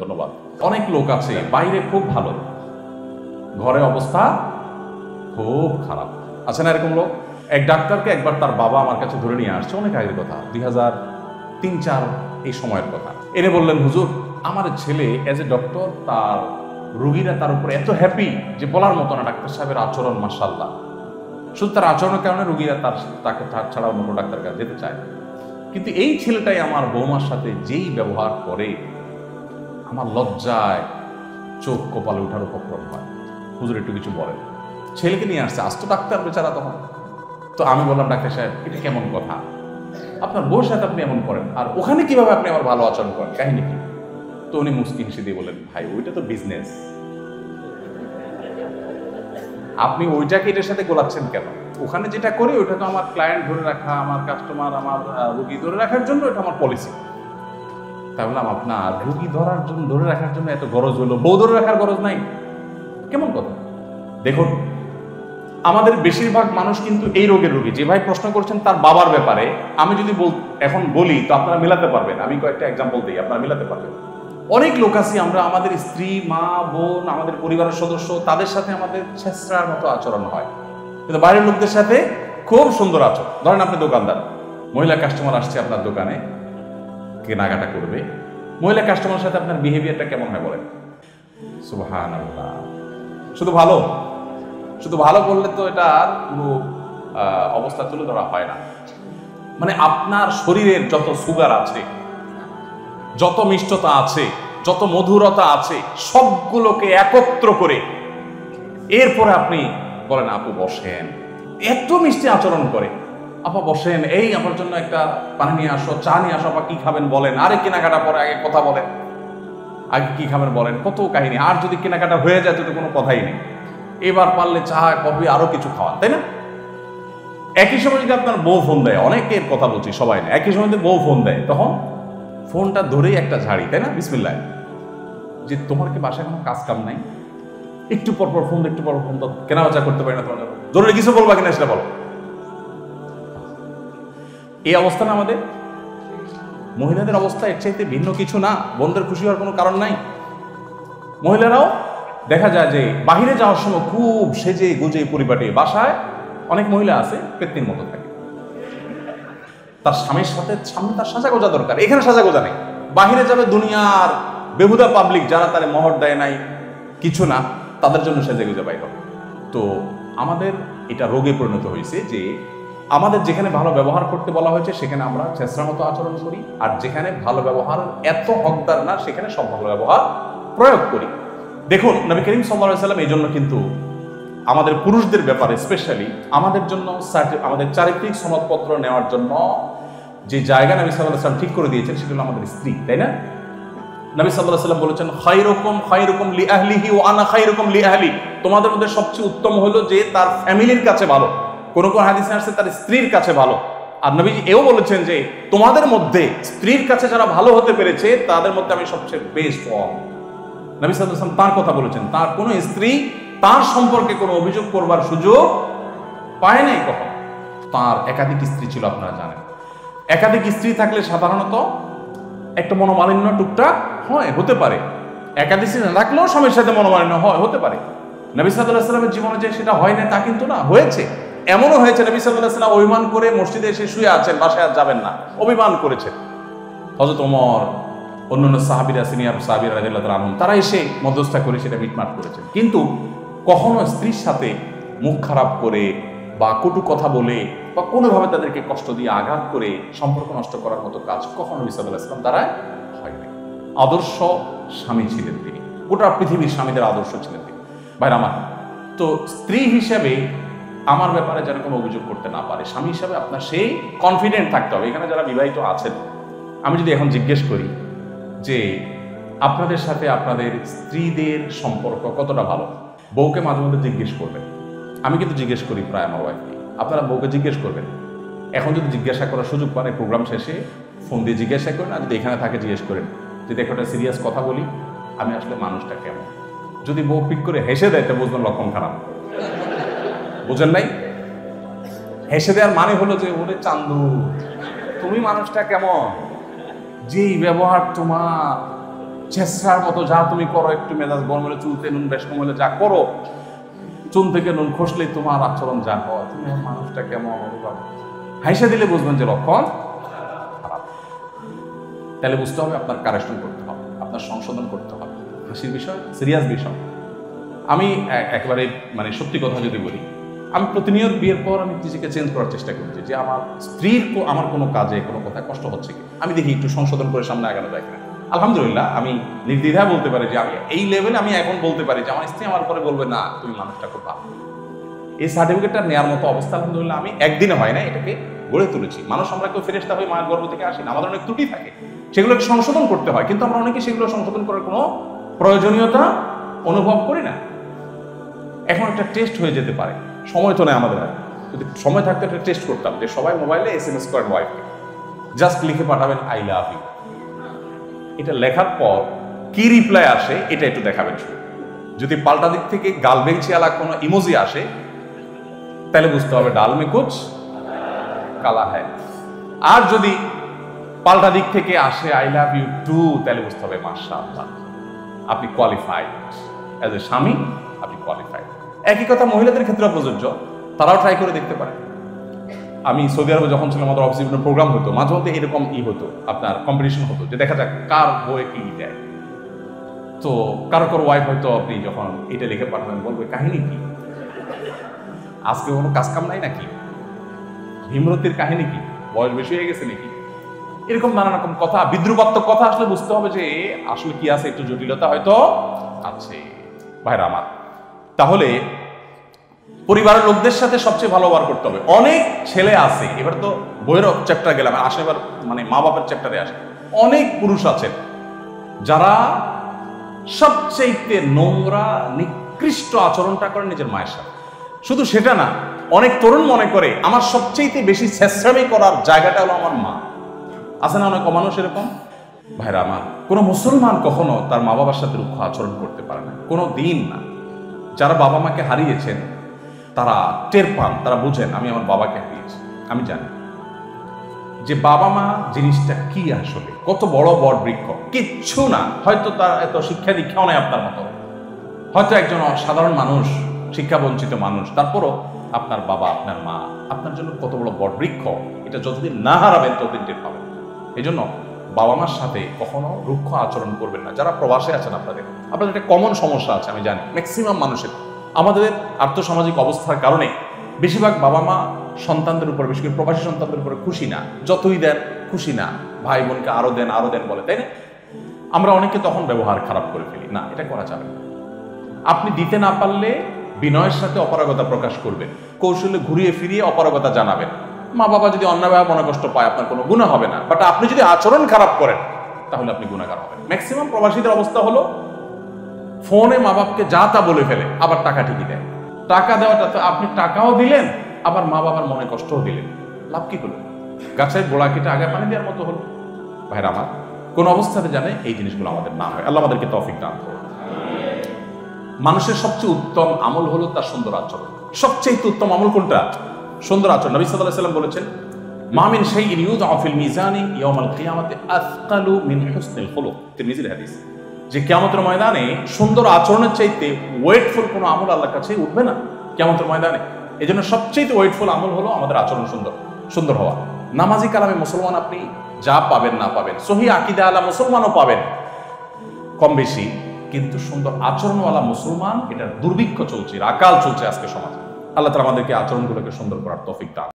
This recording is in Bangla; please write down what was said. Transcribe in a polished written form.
ধন্যবাদ। অনেক লোক আছে বাইরে খুব ভালো, ঘরে অবস্থা খুব খারাপ। আছে না এরকম লোক? এক ডাক্তারকে একবার তার বাবা আমার কাছে ধরে নিয়ে আসছে, অনেক আগের কথা, 2003-04 এই সময়ের কথা। এনে বললেন, হুজুর আমার ছেলে এজ এ ডক্টর, তার রোগীরা তার উপরে এত হ্যাপি যে বলার মতো না। ডাক্তার সাহেবের আচরণ মাশাআল্লাহ, শুধু তার আচরণের কারণে রোগীরা তাকে ছাড়া অন্য কোনো ডাক্তার কাছে যেতে চায়। কিন্তু এই ছেলেটাই আমার বৌমার সাথে যেই ব্যবহার করে, আমার লজ্জায় চোখ কপালে ওঠার উপক্রম হয়। হুজুর একটু কিছু বলেন। ছেলেকে নিয়ে আসছে, আস্ত ডাক্তার বেচারা তখন। তো আমি বললাম, ডাক্তার সাহেব এটা কেমন কথা, আপনার বউর সাথে আপনি এমন করেন, আর ওখানে কিভাবে আপনি আমার ভালো আচরণ করেন, কাহিনী কি? তো উনি মুস্কি হেসে দিয়ে বলেন, ভাই ওইটা তো বিজনেস, আপনি ওইটাকে এটার সাথে গোলাচ্ছেন কেন? ওখানে যেটা করি ওইটা তো আমার ক্লায়েন্ট ধরে রাখা, আমার কাস্টমার, আমার রোগী ধরে রাখার জন্য, এটা আমার পলিসি। তাই বললাম, আপনার রুগী ধরার জন্য, ধরে রাখার জন্য এত গরজ হলো, বউ ধরে রাখার গরজ নাই? কেমন কথা? দেখুন, আমাদের বেশিরভাগ মানুষ কিন্তু এই রোগের রোগী। যে ভাই প্রশ্ন করছেন তার বাবার ব্যাপারে, আমি যদি এখন বলি তো আপনারা মিলাতে পারবেন। আমি কয়েকটা এক্সাম্পল দিই, আপনারা মিলাতে পারবেন। অনেক লোক আছি আমরা, আমাদের স্ত্রী, মা, বোন, আমাদের পরিবারের সদস্য, তাদের সাথে আমাদের ছেঁচড়ার মতো আচরণ হয়, কিন্তু বাইরের লোকদের সাথে খুব সুন্দর আচরণ। ধরেন আপনি দোকানদার, মহিলা কাস্টমার আসছে আপনার দোকানে কেনাকাটা করবে, মহিলা কাস্টমারের সাথে আপনার বিহেভিয়ারটা কেমন হয় বলেন? সুবহানাল্লাহ। শুধু ভালো, শুধু ভালো বললে তো এটা পুরো অবস্থা তুলে ধরা হয় না। মানে আপনার শরীরের যত সুগার আছে, যত মিষ্টতা আছে, যত মধুরতা আছে, সবগুলোকে একত্র করে এরপরে আপনি বলেন, আপু বসেন। এত মিষ্টি আচরণ করে, আপা বসেন, এই আমার জন্য একটা পানি নিয়ে আসো, চা নিয়ে আসো, আপা কি খাবেন বলেন, আরে কেনাকাটা পরে আগে কথা বলেন, আগে কি খাবেন বলেন, কত কাহিনী। আর যদি কেনাকাটা হয়ে যায় তো কোনো কথাই নেই, এবার পারলে চা, কফি, আরো কিছু খাওয়ান, তাই না? একই সময় যদি আপনার বউ ফোন দেয়, অনেকের কথা বলছি, সবাই না, একই সময় যদি বউ ফোন দেয়, তখন ফোনটা ধরেই একটা ঝাড়ি, তাই না? বিসমিল্লাহ, যে তোমার কি বাসায় কোনো কাজ কাম নাই? একটু পরপর ফোন, একটু পরপর ফোন, তো কেনা বেচা করতে পারি না, তোমার জরুরি কিছু বলবা কিনা সেটা বলো। এই অবস্থা না আমাদের? মহিলাদের অবস্থা এর চাইতে ভিন্ন কিছু না। বোনদের খুশি হওয়ার কোনো কারণ নাই। মহিলারাও দেখা যায় যে বাহিরে যাওয়ার সময় খুব সেজে গুজে পরিপাটি, বাসায় অনেক মহিলা আছে পেত্নির মতো থাকে। তার স্বামীর সাথে সামনে তার সাজা গোজা দরকার, এখানে সাজা গোজা নেই। বাহিরে যাবে দুনিয়ার বেহুদা পাবলিক, যারা তারে মহর দেয় নাই, কিছু না, তাদের জন্য সেজে গুজে বাইর হবে। তো আমাদের এটা রোগে পরিণত হয়েছে যে আমাদের যেখানে ভালো ব্যবহার করতে বলা হয়েছে সেখানে আমরা ছেঁচড়ার মতো আচরণ করি, আর যেখানে ভালো ব্যবহার এত হকদার না সেখানে সব ভালো ব্যবহার প্রয়োগ করি। দেখুন, নবী করিম সাল্লাল্লাহু আলাইহি ওয়াসাল্লাম এই জন্য কিন্তু আমাদের পুরুষদের ব্যাপারে স্পেশালি আমাদের জন্য আমাদের চারিত্রিক সনদপত্র নেওয়ার জন্য যে জায়গা নবী সাল্লাল্লাহু আলাইহি ওয়াসাল্লাম ঠিক করে দিয়েছেন সেটা হলো আমাদের স্ত্রী, তাই না? নবী সাল্লাল্লাহু আলাইহি ওয়াসাল্লাম বলেছেন, খায়রুকুম লিআহলিহি ওয়া আনা খায়রুকুম লিআহলি। তোমাদের মধ্যে সবচেয়ে উত্তম হলো যে তার ফ্যামিলির কাছে ভালো। কোন কোন হাদিসে আসছে তার স্ত্রীর কাছে ভালো। আর নবীজি এও বলেছেন যে তোমাদের মধ্যে স্ত্রীর কাছে যারা ভালো হতে পেরেছে তাদের মধ্যে আমি সবচেয়ে বেস্ট ওয়ান। নবী সাল্লাল্লাহু আলাইহি ওয়াসাল্লাম তার কথা বলেছেন, তার কোনো স্ত্রী তার সম্পর্কে কোনো অভিযোগ করবার সুযোগ পায় নাই কখন। তার একাধিক স্ত্রী ছিল, আপনারা জানেন। একাধিক স্ত্রী থাকলে সাধারণত একটা মনোমালিন্য টুকটাক হয়, হতে পারে। একাধিক স্ত্রী না থাকলেও স্বামীর সাথে মনোমালিন্য হয়, হতে পারে। নবী সাল্লাল্লাহু আলাইহি ওয়াসাল্লামের জীবনে যে সেটা হয় না তা কিন্তু না, হয়েছে। এমনও হয়েছে নবী সাল্লাল্লাহু আলাইহি ওয়াসাল্লাম অভিমান করে মসজিদে এসে শুয়ে আছেন, বাসায় আর যাবেন না, অভিমান করেছেন। হযরত ওমর, অন্যান্য সাহাবীরা, সিনিয়র সাহাবীরা রাদিয়াল্লাহু তাআলা আনহুম, তারা এসে মধ্যস্থতা করে সেটা মিটমাট করেছেন। কিন্তু কখনো স্ত্রীর সাথে মুখ খারাপ করে বা কটু কথা বলে বা কোনোভাবে তাদেরকে কষ্ট দিয়ে আঘাত করে সম্পর্ক নষ্ট করার মতো কাজ কখনো নবী সাল্লাল্লাহু আলাইহি ওয়াসাল্লাম দ্বারা হয়নি। আদর্শ স্বামী ছিলেন তিনি, গোটা পৃথিবীর স্বামীদের আদর্শ ছিলেন তিনি। ভাইরা আমার, তো স্ত্রী হিসেবে আমার ব্যাপারে যেন কোনো অভিযোগ করতে না পারে, স্বামী হিসাবে আপনার সেই কনফিডেন্ট থাকতে হবে। এখানে যারা বিবাহিত আছেন, আমি যদি এখন জিজ্ঞেস করি যে আপনাদের সাথে আপনাদের স্ত্রীদের সম্পর্ক কতটা ভালো, বউকে মাঝে মধ্যে জিজ্ঞেস করবেন। আমি কিন্তু জিজ্ঞেস করি প্রায় আমার ওয়াইফকে, আপনারা বউকে জিজ্ঞেস করবেন। এখন যদি জিজ্ঞাসা করার সুযোগ পান, প্রোগ্রাম শেষে ফোন দিয়ে জিজ্ঞাসা করেন, আর যদি এখানে থাকে জিজ্ঞেস করেন যে দেখো একটা সিরিয়াস কথা বলি, আমি আসলে মানুষটা কেমন। যদি বউ পিক করে হেসে দেয় তো বুঝবেন লক্ষণ খারাপ। বুঝেন নাই? হেসে দেওয়ার মানে হলো যে ওরে চান্দু, তুমি মানুষটা কেমন, যেই ব্যবহার তোমার, ছেঁচড়ার মতো যা তুমি করো, একটু মেজাজ গরম হলে চুলতে নুন বেশ কম হলে যা করো, চুন থেকে নুন খসলেই তোমার আচরণ যা হয়, তুমি মানুষটা কেমন অনুভব, হাইসা দিলে বুঝবেন যে লক্ষণ খারাপ। তাহলে বুঝতে হবে আপনার কারেকশন করতে হবে, আপনার সংশোধন করতে হবে। হাসির বিষয়, সিরিয়াস বিষয়। আমি একেবারে মানে সত্যি কথা যদি বলি, আমি প্রতিনিয়ত বিয়ের পর আমি নিজেকে চেঞ্জ করার চেষ্টা করছি যে আমার স্ত্রীর আমার কোনো কাজে কোনো কথায় কষ্ট হচ্ছে কি, আমি দেখি একটু সংশোধন করে সামনে আগানো যায় কিনা। আলহামদুলিল্লাহ আমি নির্দ্বিধায় বলতে পারি যে আমি এই লেভেলে আমি এখন বলতে পারি যে আমার স্ত্রী আমার পরে বলবে না তুমি মানুষটা খুব ভালো। এই সার্টিফিকেটটা নেওয়ার মতো অবস্থা আলহামদুলিল্লাহ আমি একদিনে হয় না, এটাকে গড়ে তুলেছি। মানুষ আমরা কেউ ফেরেশতা হয়ে মায়ের গর্ভ থেকে আসি না, আমাদের অনেক ত্রুটি থাকে, সেগুলোকে সংশোধন করতে হয়, কিন্তু আমরা অনেকে সেগুলো সংশোধন করার কোনো প্রয়োজনীয়তা অনুভব করি না। এখন একটা টেস্ট হয়ে যেতে পারে, সময় তো নেই আমাদের, যদি সময় থাকতে একটা টেস্ট করতাম যে সবাই মোবাইলে SMS করেন ওয়াইফকে, জাস্ট লিখে পাঠাবেন আই লাভ ইউ। এটা লেখার পর কি রিপ্লাই আসে এটা একটু দেখাবেন শুধু। যদি পাল্টা দিক থেকে গাল বেঞ্চিয়ালা কোনো ইমোজি আসে তাহলে বুঝতে হবে ডাল মে কুছ কালা হ্যায়। আর যদি পাল্টা দিক থেকে আসে আই লাভ ইউ টু, তাহলে বুঝতে হবে মাশাআল্লাহ আপনি কোয়ালিফাইড অ্যাজ এ স্বামী, আপনি কোয়ালিফাইড। একই কথা মহিলাদের ক্ষেত্রে প্রযোজ্য, তারাও ট্রাই করে দেখতে পারে। আমি সৌদি আরবে যখন ছিলাম আমাদের অফিসে বিভিন্ন প্রোগ্রাম হতো, মাঝে মধ্যে এরকম হতো, আপনার কম্পিটিশন হতো যে দেখা যাক কার বইয়ে কি দেয়। তো কারো কারো ওয়াইফ হয়তো আপনি যখন এটা লিখে পাঠাবেন বলবে কাহিনী কি, আজকে কোনো কাজ কাম নাই নাকি, ভীমরতির কাহিনী কি, বয়স বেশি হয়ে গেছে নাকি, এরকম নানা রকম কথা, বিদ্রুপাত্মক কথা আসলে বুঝতে হবে যে আসলে কি আছে, একটু জটিলতা হয়তো আছে। ভাইরা আমার, তাহলে পরিবারের লোকদের সাথে সবচেয়ে ভালো ব্যবহার করতে হবে। অনেক ছেলে আছে, এবার তো বইয়ের চ্যাপ্টার গেলাম, আসে এবার মানে মা বাবার চ্যাপ্টারে আসে। অনেক পুরুষ আছেন যারা সবচেয়ে নোংরা নিকৃষ্ট আচরণটা করেন নিজের মায়ের সাথে। শুধু সেটা না, অনেক তরুণ মনে করে আমার সবচেয়ে বেশি ছেঁচড়ামি করার জায়গাটা হলো আমার মা। আছে না অনেক মানুষ এরকম? ভাইরা আমার, কোনো মুসলমান কখনো তার মা বাবার সাথে রুক্ষ আচরণ করতে পারে না, কোনো দিন না। যারা বাবা মাকে হারিয়েছেন তারা টের পান, তারা বুঝেন আমি আমার বাবাকে হারিয়েছি। আমি জানি যে বাবা মা জিনিসটা কি, আসলে কত বড় বট বৃক্ষ, কিচ্ছু না। হয়তো তার এত শিক্ষা দীক্ষাও নেই আপনার মতো, হয়তো একজন সাধারণ মানুষ, শিক্ষা বঞ্চিত মানুষ, তারপরও আপনার বাবা আপনার মা আপনার জন্য কত বড় বট বৃক্ষ, এটা যতদিন না হারাবেন ততদিন টের পাবেন। এই জন্য বাবা মার সাথে কখনো রুক্ষ আচরণ করবেন না। যারা প্রবাসে আছেন আপনাদের একটা কমন সমস্যা আছে, আমি জানি ম্যাক্সিমাম মানুষের। আমাদের আর্থসামাজিক অবস্থার কারণে বেশিরভাগ বাবা মা সন্তানদের উপর, বিশেষ করে প্রবাসী সন্তানদের উপরে খুশি না, যতই দেন খুশি না, ভাই বোনকে আরো দেন আরো দেন বলে, তাই না? আমরা অনেকে তখন ব্যবহার খারাপ করে ফেলি। না, এটা করা যাবে না। আপনি দিতে না পারলে বিনয়ের সাথে অপারগতা প্রকাশ করবেন, কৌশলে ঘুরিয়ে ফিরিয়ে অপারগতা জানাবেন। মা বাবা যদি অন্যায়ভাবে মনে কষ্ট পায় আপনার কোনো গুনাহ হবে না, বাট আপনি যদি আচরণ খারাপ করেন তাহলে আপনি গুনাহগার হবেন। ম্যাক্সিমাম প্রবাসীদের অবস্থা হলো ফোনে মা বাপকে যা তা বলে ফেলে, আবার টাকা ঠিকই দেয়। টাকা দেওয়াটা তো আপনি টাকাও দিলেন, আবার মা বাবার মনে কষ্টও দিলেন, লাভ কি হলো? গাছের গোড়া কেটে আগে পানি দেওয়ার মতো হলো। ভাইরা আমার, কোন অবস্থাতে জানে এই জিনিসগুলো আমাদের না হয়। আল্লাহ আমাদেরকে তৌফিক দান করুন। মানুষের সবচেয়ে উত্তম আমল হলো তার সুন্দর আচরণ। সবচেয়ে উত্তম আমল কোনটা? সুন্দর আচরণ। নবী সাল্লাল্লাহু আলাইহি ওয়াসাল্লাম বলেছেন, মা মিন শাইইন ইউযআউ ফিল মিজানি ইয়াওমাল কিয়ামাতি আসকালু মিন হুসনিল খুলুক। তিরমিজির হাদিস, যে কিয়ামতের ময়দানে সুন্দর আচরণের চাইতে ওয়েটফুল কোনো আমল আল্লাহর কাছে উঠবে না কিয়ামতের ময়দানে। এই জন্য সবচেয়ে ওয়েটফুল আমল হলো আমাদের আচরণ সুন্দর হওয়া। নামাজি কালামে মুসলমান আপনি যা পাবেন না পাবেন, সহি আকীদা আলা মুসলমানও পাবেন কম বেশি, কিন্তু সুন্দর আচরণওয়ালা মুসলমান এটার দুর্ভিক্ষ চলছে, আকাল চলছে আজকে সমাজে। আল্লাহ তাআলা আমাদেরকে আচরণগুলোকে সুন্দর করার তৌফিক দান।